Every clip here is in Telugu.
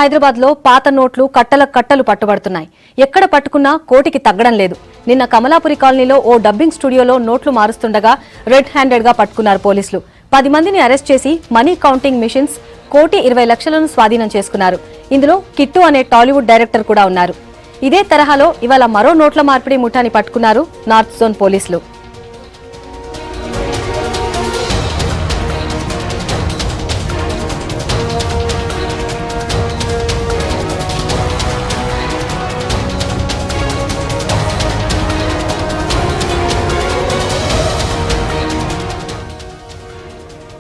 హైదరాబాద్ లో పాత నోట్లు కట్టల కట్టలు పట్టుబడుతున్నాయి. ఎక్కడ పట్టుకున్నా కోటికి తగ్గడం లేదు. నిన్న కమలాపురి కాలనీలో ఓ డబ్బింగ్ స్టూడియోలో నోట్లు మారుస్తుండగా రెడ్ హ్యాండెడ్ గా పట్టుకున్నారు పోలీసులు. 10 మందిని అరెస్ట్ చేసి మనీ కౌంటింగ్ మిషన్స్ ₹1,20,00,000 స్వాధీనం చేసుకున్నారు. ఇందులో కిట్టు అనే టాలీవుడ్ డైరెక్టర్ కూడా ఉన్నారు. ఇదే తరహాలో ఇవాళ మరో నోట్ల మార్పిడి ముఠాని పట్టుకున్నారు నార్త్ జోన్ పోలీసులు.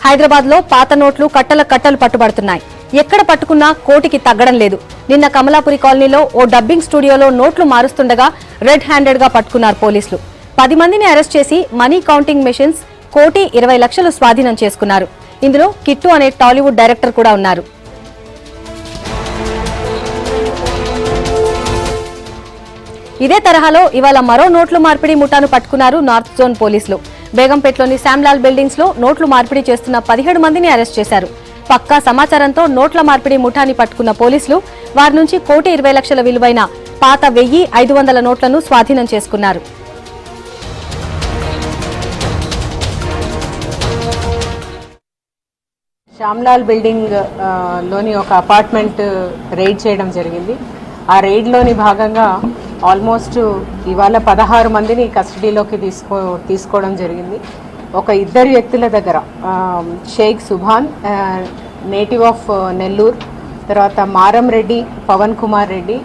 హైదరాబాద్ లో పాత నోట్లు కట్టల కట్టలు పట్టుబడుతున్నాయి. ఎక్కడ పట్టుకున్నా కోటికి తగ్గడం లేదు. నిన్న కమలాపురి కాలనీలో ఓ డబ్బింగ్ స్టూడియోలో నోట్లు మారుస్తుండగా రెడ్ హ్యాండెడ్ గా పట్టుకున్నారు పోలీసులు. 10 మందిని అరెస్ట్ చేసి మనీ కౌంటింగ్ మెషిన్స్ ₹1,20,00,000 స్వాధీనం చేసుకున్నారు. ఇందులో కిట్టు అనే టాలీవుడ్ డైరెక్టర్ కూడా ఉన్నారు. ఇదే తరహాలో ఇవాళ మరో నోట్ల మార్పిడి ముఠాను పట్టుకున్నారు నార్త్ జోన్ పోలీసులు. బేగంపేటలోని శామ్లాల్ బిల్డింగ్స్ లో నోట్లు మార్పిడి చేస్తున్న 17 మందిని అరెస్ట్ చేశారు. పక్కా సమాచారంతో నోట్ల మార్పిడి ముఠాని పట్టుకున్న పోలీసులు వారి నుంచి ₹1,20,00,000 విలువైన పాత 1,500 నోట్లను స్వాధీనం చేసుకున్నారు. శామ్లాల్ బిల్డింగ్ లోని ఒక అపార్ట్మెంట్ రైడ్ చేయడం జరిగింది. ఆ రైడ్ లోని భాగంగా ఆల్మోస్ట్ ఇవాళ 16 మందిని కస్టడీలోకి తీసుకోవడం జరిగింది. ఒక 2 వ్యక్తుల దగ్గర షేక్ సుభాన్ నేటివ్ ఆఫ్ నెల్లూరు, తర్వాత మారం రెడ్డి పవన్ కుమార్ రెడ్డి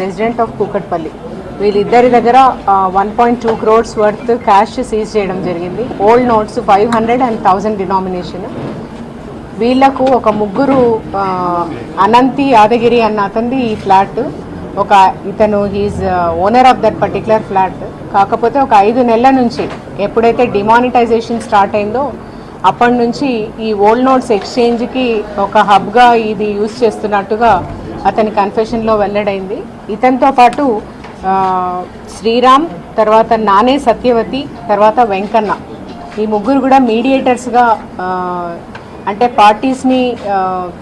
రెసిడెంట్ ఆఫ్ కూకట్పల్లి, వీళ్ళిద్దరి దగ్గర 1.2 crores వర్త్ క్యాష్ సీజ్ చేయడం జరిగింది. Old notes 500 and 1000 denomination. వీళ్లకు ఒక ముగ్గురు అనంతి యాదగిరి అన్న అతనిది ఈ ఫ్లాట్, ఒక ఇతను he's owner of that particular flat. కాకపోతే ఒక 5 నెలల నుంచి ఎప్పుడైతే డిమానిటైజేషన్ స్టార్ట్ అయిందో అప్పటి నుంచి ఈ ఓల్డ్ నోట్స్ ఎక్స్చేంజ్కి ఒక హబ్గా ఇది యూజ్ చేస్తున్నట్టుగా అతని కన్ఫెషన్లో వెల్లడైంది. ఇతనితో పాటు శ్రీరామ్, తర్వాత నానే సత్యవతి, తర్వాత వెంకన్న, ఈ ముగ్గురు కూడా మీడియేటర్స్గా అంటే పార్టీస్ని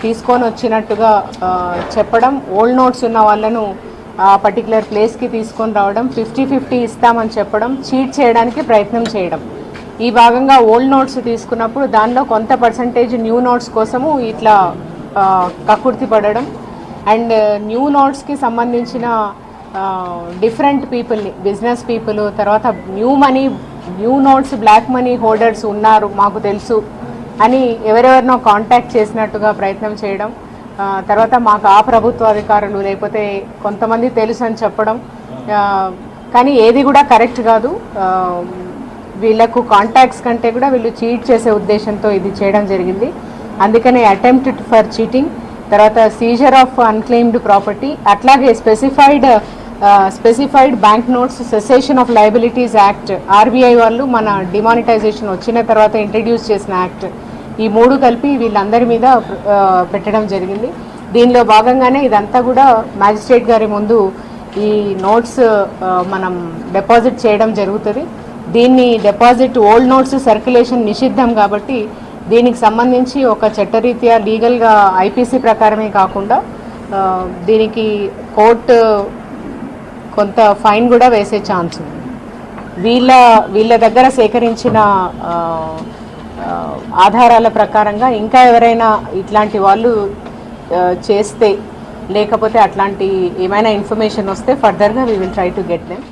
తీసుకొని వచ్చినట్టుగా చెప్పడం, ఓల్డ్ నోట్స్ ఉన్న వాళ్ళను ఆ పర్టికులర్ ప్లేస్కి తీసుకొని రావడం, 50-50 ఇస్తామని చెప్పడం, చీట్ చేయడానికి ప్రయత్నం చేయడం. ఈ భాగంగా ఓల్డ్ నోట్స్ తీసుకున్నప్పుడు దానిలో కొంత పర్సంటేజ్ న్యూ నోట్స్ కోసము ఇట్లా కక్కుర్తి పడడం. అండ్ న్యూ నోట్స్కి సంబంధించిన డిఫరెంట్ పీపుల్ని, బిజినెస్ పీపుల్, తర్వాత new notes black money holders ఉన్నారు మాకు తెలుసు అని ఎవరెవరినో కాంటాక్ట్ చేసినట్టుగా ప్రయత్నం చేయడం. తర్వాత మాకు ఆ ప్రభుత్వ అధికారులు లేకపోతే కొంతమంది తెలుసు అని చెప్పడం. కానీ ఏది కూడా కరెక్ట్ కాదు. వీళ్ళకు కాంటాక్ట్స్ కంటే కూడా వీళ్ళు చీట్ చేసే ఉద్దేశంతో ఇది చేయడం జరిగింది. అందుకనే అటెంప్ట్ ఫర్ చీటింగ్, తర్వాత సీజర్ ఆఫ్ అన్క్లెయిమ్డ్ ప్రాపర్టీ, అట్లాగే specified bank notes cessation of liabilities act, RBI వాళ్ళు మన డిమానిటైజేషన్ వచ్చిన తర్వాత ఇంట్రడ్యూస్ చేసిన యాక్ట్, ఈ 3 కలిపి వీళ్ళందరి మీద పెట్టడం జరిగింది. దీనిలో భాగంగానే ఇదంతా కూడా మ్యాజిస్ట్రేట్ గారి ముందు ఈ నోట్స్ మనం డిపాజిట్ చేయడం జరుగుతుంది. దీన్ని డిపాజిట్ ఓల్డ్ నోట్స్ సర్క్యులేషన్ నిషిద్ధం కాబట్టి దీనికి సంబంధించి ఒక చట్టరీత్యా లీగల్గా ఐపీసీ ప్రకారమే కాకుండా దీనికి కోర్టు కొంత ఫైన్ కూడా వేసే ఛాన్స్ ఉంది. వీళ్ళ దగ్గర సేకరించిన ఆధారాల ప్రకారంగా ఇంకా ఎవరైనా ఇట్లాంటి వాళ్ళు చేస్తే లేకపోతే అట్లాంటి ఏమైనా ఇన్ఫర్మేషన్ వస్తే ఫర్దర్గా we will try to get them.